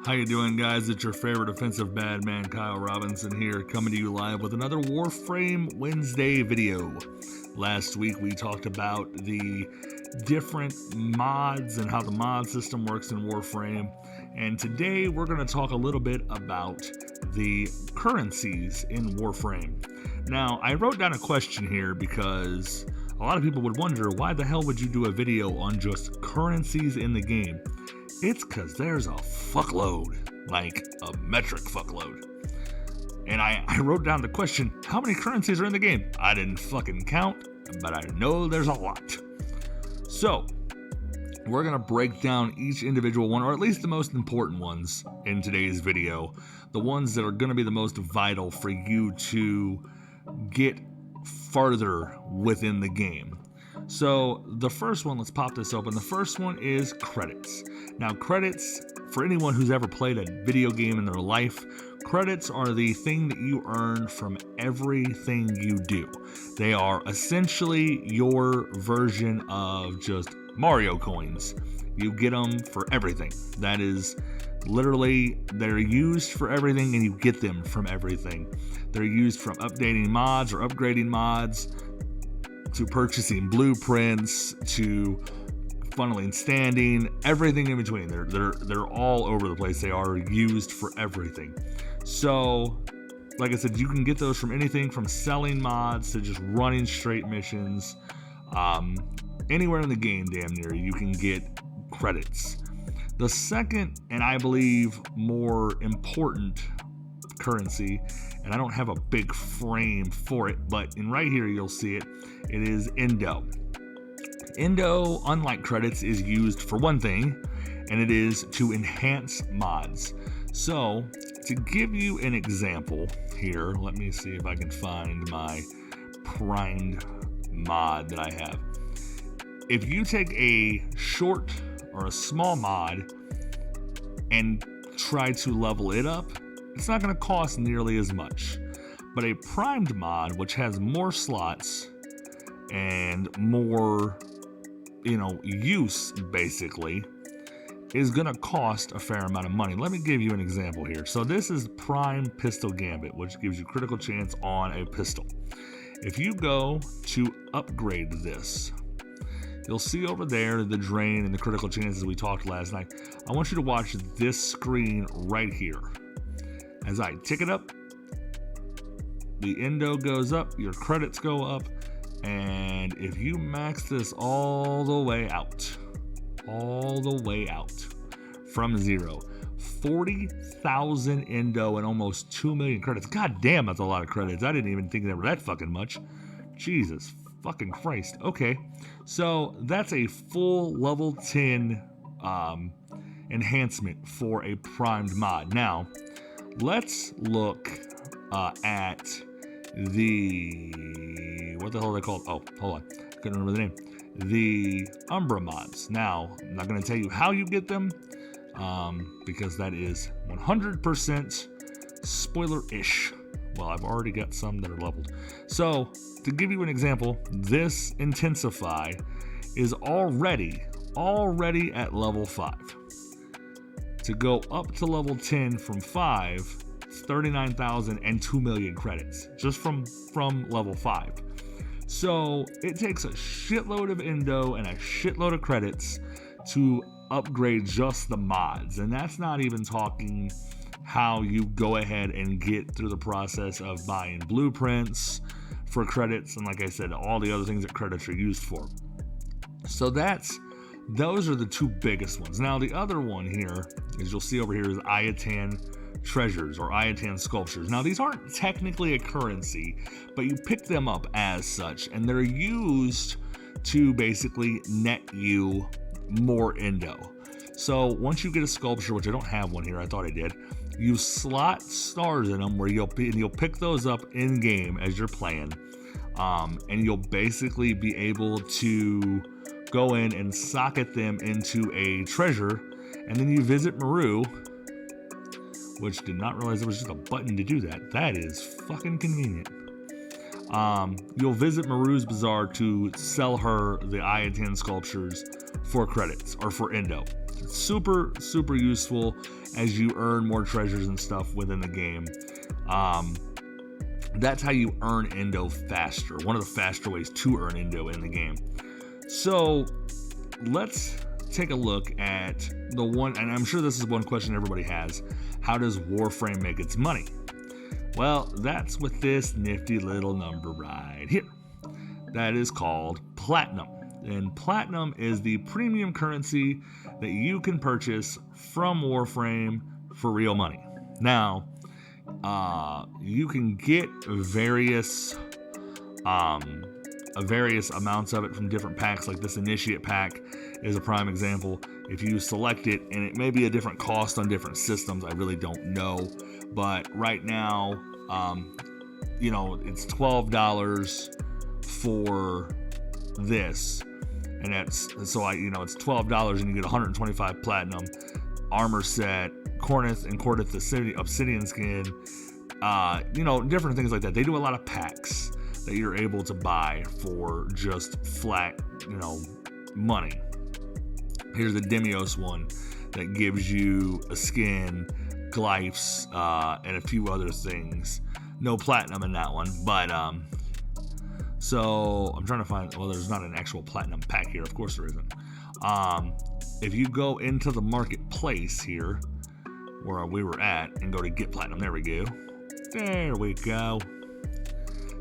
How you doing, guys? It's your favorite offensive bad man, Kyle Robinson here, coming to you live with another Warframe Wednesday video. Last week we talked about the different mods and how the mod system works in Warframe, and today we're going to talk a little bit about the currencies in Warframe. Now, I wrote down a question here because a lot of people would wonder, why the hell would you do a video on just currencies in the game? It's because there's a fuckload, like a metric fuckload. And I wrote down the question, how many currencies are in the game? I didn't fucking count, but I know there's a lot. So, we're going to break down each individual one, or at least the most important ones in today's video. The ones that are going to be the most vital for you to get farther within the game. So the first one, let's pop this open. The first one is credits. Now, credits, for anyone who's ever played a video game in their life, credits are the thing that you earn from everything you do. They are essentially your version of just Mario coins. You get them for everything. That is literally, they're used for everything and you get them from everything. They're used from updating mods or upgrading mods, to purchasing blueprints, to funneling standing, everything in between. They're all over the place. They are used for everything. So, like I said, you can get those from anything from selling mods to just running straight missions. Anywhere in the game, damn near, you can get credits. The second, and I believe more important currency, and I don't have a big frame for it, but in right here you'll see it. It is Indo. Indo, unlike credits, is used for one thing, and it is to enhance mods. So, to give you an example here, let me see if I can find my primed mod that I have. If you take a short or a small mod and try to level it up, it's not going to cost nearly as much. But a primed mod, which has more slots and more, use basically, is going to cost a fair amount of money. Let me give you an example here. So this is Prime Pistol Gambit, which gives you critical chance on a pistol. If you go to upgrade this, you'll see over there the drain and the critical chances we talked last night. I want you to watch this screen right here. As I tick it up, the Indo goes up, your credits go up, and if you max this all the way out from zero, 40,000 Indo and almost 2 million credits. God damn, that's a lot of credits. I didn't even think they were that fucking much. Jesus fucking Christ. Okay, so that's a full level 10 enhancement for a primed mod. Now, let's look at the, what the hell are they called? Oh, hold on, couldn't remember the name. The Umbra mods. Now, I'm not going to tell you how you get them, because that is 100% spoiler-ish. Well, I've already got some that are leveled. So, to give you an example, this Intensify is already at level 5. To go up to level 10 from 5, it's 39,000 and 2 million credits, just from level 5. So it takes a shitload of Indo and a shitload of credits to upgrade just the mods. And that's not even talking how you go ahead and get through the process of buying blueprints for credits, and like I said, all the other things that credits are used for. So those are the two biggest ones. Now, the other one here, as you'll see over here, is Ayatan treasures or Ayatan sculptures. Now, these aren't technically a currency, but you pick them up as such, and they're used to basically net you more Indo. So once you get a sculpture, which I don't have one here, I thought I did, you slot stars in them where you'll pick those up in game as you're playing, and you'll basically be able to go in and socket them into a treasure, and then you visit Maru, which did not realize there was just a button to do that. That is fucking convenient. You'll visit Maru's Bazaar to sell her the Ayatan sculptures for credits or for Indo. It's super, super useful as you earn more treasures and stuff within the game. That's how you earn Indo faster. One of the faster ways to earn Indo in the game. So let's take a look at the one, and I'm sure this is one question everybody has. How does Warframe make its money? Well, that's with this nifty little number right here. That is called Platinum. And Platinum is the premium currency that you can purchase from Warframe for real money. Now, you can get various amounts of it from different packs. Like this Initiate pack is a prime example. If you select it, and it may be a different cost on different systems, I really don't know. But right now, it's $12 for this, and it's $12, and you get 125 platinum, armor set, Cornith and Cordith obsidian skin, different things like that. They do a lot of packs that you're able to buy for just flat, money. Here's the Demios one that gives you a skin, glyphs, and a few other things. No platinum in that one, but so I'm trying to find. Well, there's not an actual platinum pack here. Of course there isn't. If you go into the marketplace here, where we were at, and go to get platinum, there we go. There we go.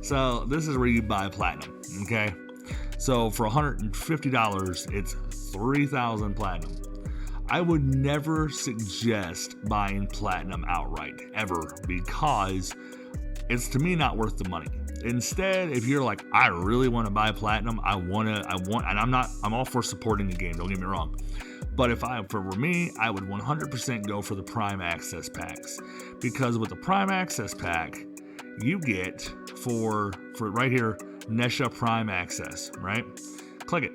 So this is where you buy platinum. Okay. So for $150, it's 3,000 platinum. I would never suggest buying platinum outright, ever, because it's, to me, not worth the money. Instead, if you're like, I really want to buy platinum, and I'm all for supporting the game, don't get me wrong. But for me, I would 100% go for the Prime Access packs, because with the Prime Access pack, you get for right here, Nesha Prime Access, right? Click it.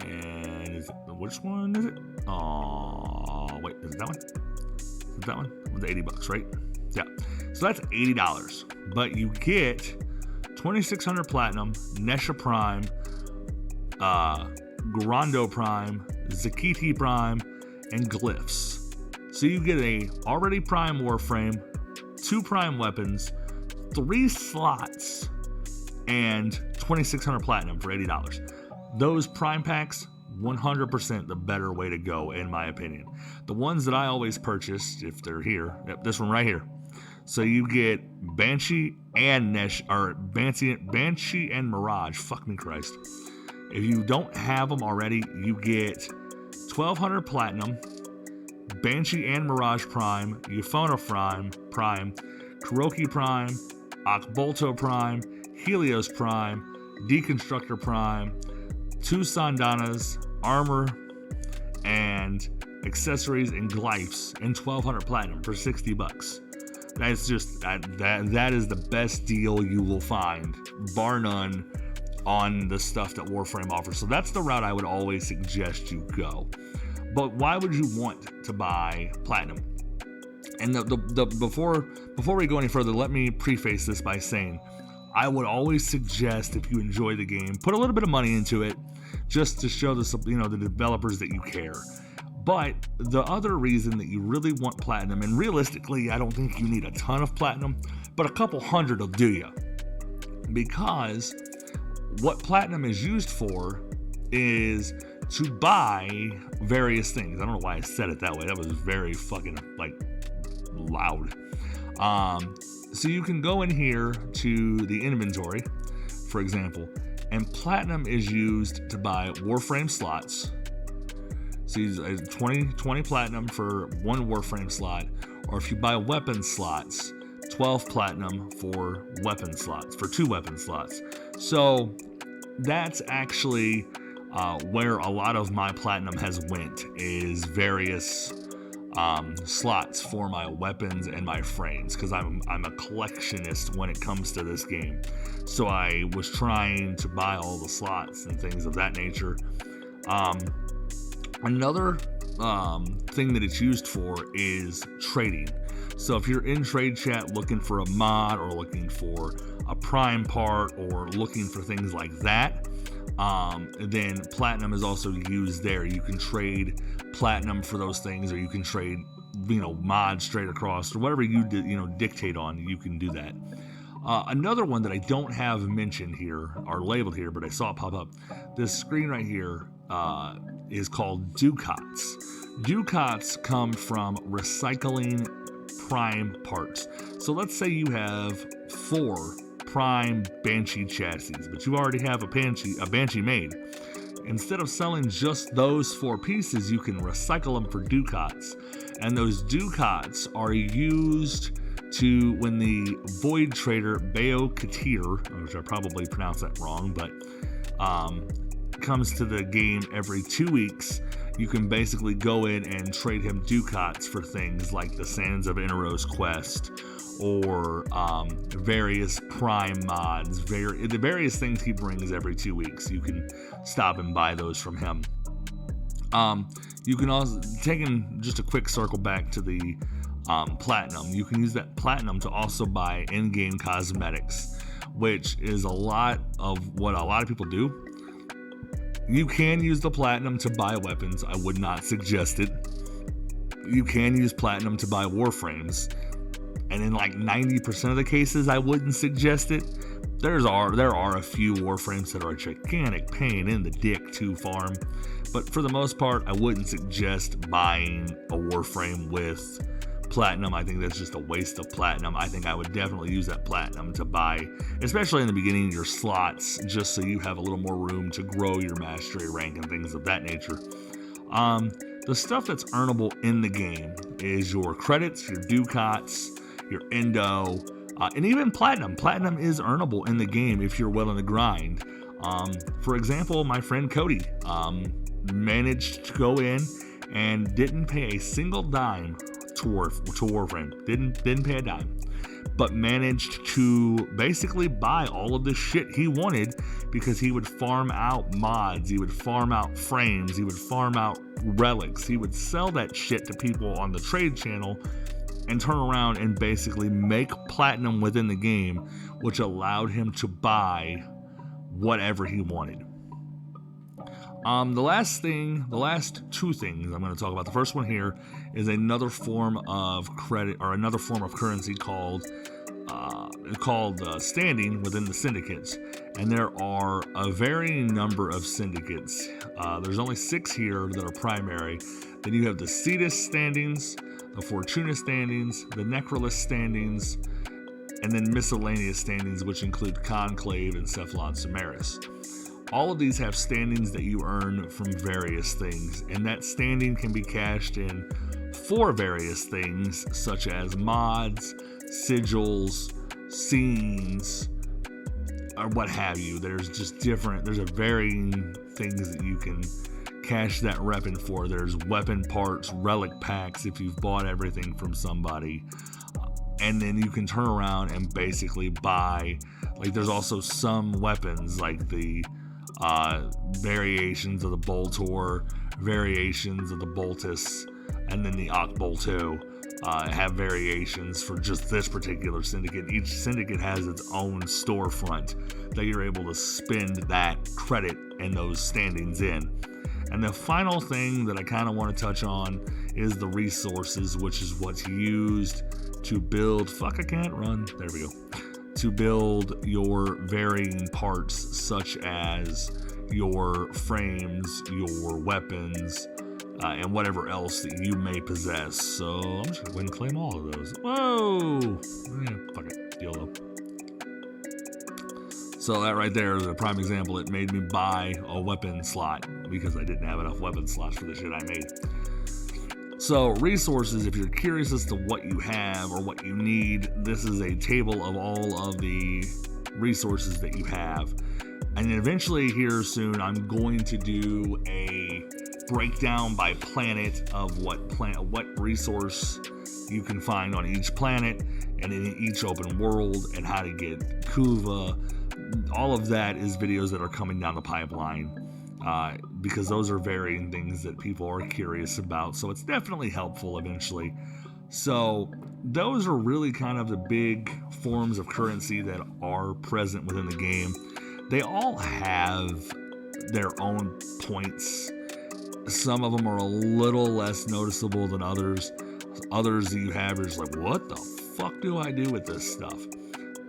And which one is it? Oh, wait, is it that one? Is it that one? It was $80, right? Yeah. So that's $80. But you get 2,600 platinum, Nesha Prime, Grando Prime, Zakiti Prime, and Glyphs. So you get a already Prime Warframe, 2 Prime weapons, 3 slots, and 2,600 platinum for $80. Those Prime packs, 100% the better way to go, in my opinion. The ones that I always purchased, if they're here, this one right here. So you get Banshee and Banshee and Mirage. Fuck me, Christ. If you don't have them already, you get 1,200 platinum, Banshee and Mirage Prime, Euphona Prime, Kuroki Prime, Akbolto Prime, Helios Prime, Deconstructor Prime, 2 Sandanas, armor, and accessories and glyphs, and 1,200 platinum for $60. That's just that is the best deal you will find, bar none, on the stuff that Warframe offers. So that's the route I would always suggest you go. But why would you want to buy platinum? And before we go any further, let me preface this by saying I would always suggest, if you enjoy the game, put a little bit of money into it, just to show the developers that you care. But the other reason that you really want platinum, and realistically, I don't think you need a ton of platinum, but a couple hundred will do you. Because what platinum is used for is to buy various things. I don't know why I said it that way. That was very fucking loud. So you can go in here to the inventory, for example, and platinum is used to buy Warframe slots. So you use 20 platinum for 1 Warframe slot, or if you buy weapon slots, 12 platinum for weapon slots, for 2 weapon slots. So that's actually where a lot of my platinum has went, is various slots for my weapons and my frames, because I'm a collectionist when it comes to this game. So I was trying to buy all the slots and things of that nature. Another thing that it's used for is trading. So if you're in trade chat looking for a mod, or looking for a prime part, or looking for things like that, then platinum is also used there. You can trade platinum for those things, or you can trade, mods straight across, or whatever you dictate on. You can do that. Another one that I don't have mentioned here or labeled here, but I saw it pop up. This screen right here is called ducats. Ducats come from recycling prime parts. So let's say you have 4 prime Banshee chassis, but you already have a Banshee made. Instead of selling just those 4 pieces, you can recycle them for ducats. And those ducats are used to, when the Void Trader Bayo Katir, which I probably pronounced that wrong, but comes to the game every 2 weeks, you can basically go in and trade him ducats for things like the Sands of Inaros quest, or various prime mods, the various things he brings every 2 weeks. You can stop and buy those from him. You can also, taking just a quick circle back to the platinum, you can use that platinum to also buy in-game cosmetics, which is a lot of what a lot of people do. You can use the platinum to buy weapons. I would not suggest it. You can use platinum to buy warframes, and in like 90% of the cases, I wouldn't suggest it. There are a few warframes that are a gigantic pain in the dick to farm, but for the most part, I wouldn't suggest buying a warframe with platinum. I think that's just a waste of platinum. I think I would definitely use that platinum to buy, especially in the beginning, your slots, just so you have a little more room to grow your mastery rank and things of that nature. The stuff that's earnable in the game is your credits, your ducats, your endo, and even platinum. Platinum is earnable in the game if you're willing to grind. For example, my friend Cody managed to go in and didn't pay a single dime to Warframe. Didn't pay a dime, but managed to basically buy all of the shit he wanted, because he would farm out mods, he would farm out frames, he would farm out relics, he would sell that shit to people on the trade channel and turn around and basically make platinum within the game, which allowed him to buy whatever he wanted. The last 2 things I'm going to talk about. The first one here is another form of credit, or another form of currency called standing within the syndicates. And there are a varying number of syndicates. There's only 6 here that are primary. Then you have the Cetus standings, the Fortuna standings, the Necrolus standings, and then miscellaneous standings, which include Conclave and Cephalon Samaris. All of these have standings that you earn from various things, and that standing can be cashed in for various things, such as mods, sigils, scenes, or what have you. There's a varying things that you can cash that rep in for. There's weapon parts, relic packs if you've bought everything from somebody, and then you can turn around and basically buy, like, there's also some weapons like the variations of the Boltor, variations of the Boltus, and then the Okbolto have variations for just this particular syndicate. Each syndicate has its own storefront that you're able to spend that credit and those standings in. And the final thing that I kind of want to touch on is the resources, which is what's used to build, there we go, to build your varying parts, such as your frames, your weapons, and whatever else that you may possess. So I'm just going to go ahead and claim all of those. Whoa! Fuck it. YOLO. So that right there is a prime example. It made me buy a weapon slot because I didn't have enough weapon slots for the shit I made. So resources, if you're curious as to what you have or what you need, this is a table of all of the resources that you have. And then eventually here soon, I'm going to do a breakdown by planet of what resource you can find on each planet and in each open world, and how to get Kuva. All of that is videos that are coming down the pipeline, because those are varying things that people are curious about. So it's definitely helpful eventually. So those are really kind of the big forms of currency that are present within the game. They all have their own points. Some of them are a little less noticeable than others. Others that you have are just like, what the fuck do I do with this stuff?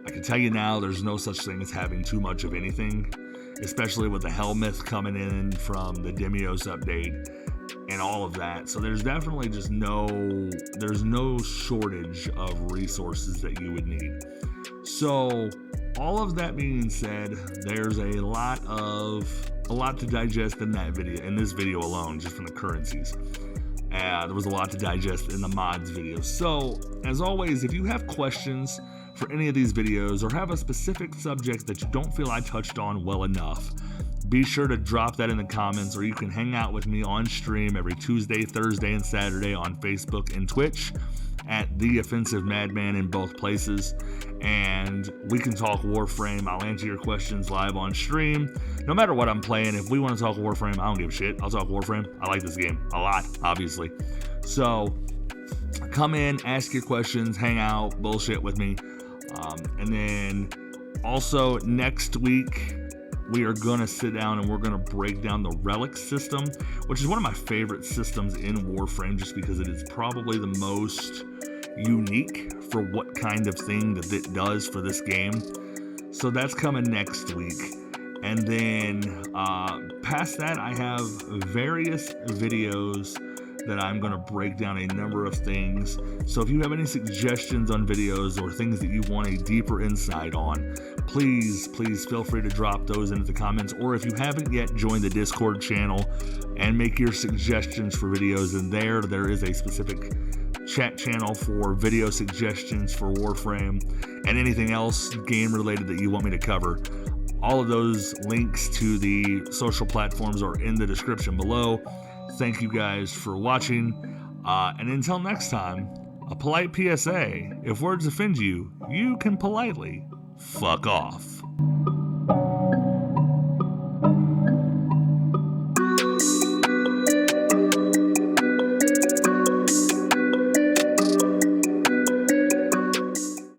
I can tell you now, there's no such thing as having too much of anything, especially with the Helmuth coming in from the Demios update and all of that. So there's definitely just there's no shortage of resources that you would need. So all of that being said, there's a lot to digest in this video alone, just from the currencies. There was a lot to digest in the mods video. So as always, if you have questions for any of these videos or have a specific subject that you don't feel I touched on well enough, be sure to drop that in the comments, or you can hang out with me on stream every Tuesday, Thursday, and Saturday on Facebook and Twitch at The Offensive Madman in both places. And we can talk Warframe. I'll answer your questions live on stream. No matter what I'm playing, if we want to talk Warframe, I don't give a shit. I'll talk Warframe. I like this game a lot, obviously. So come in, ask your questions, hang out, bullshit with me. And then also next week, we are going to sit down and we're going to break down the relic system, which is one of my favorite systems in Warframe, just because it is probably the most unique for what kind of thing that it does for this game. So that's coming next week. And then past that, I have various videos that I'm going to break down a number of things. So if you have any suggestions on videos or things that you want a deeper insight on, please feel free to drop those into the comments. Or if you haven't yet joined the Discord channel and make your suggestions for videos in there, there is a specific chat channel for video suggestions for Warframe and anything else game related that you want me to cover. All of those links to the social platforms are in the description below. Thank you guys for watching, and until next time, a polite PSA: if words offend you, you can politely fuck off.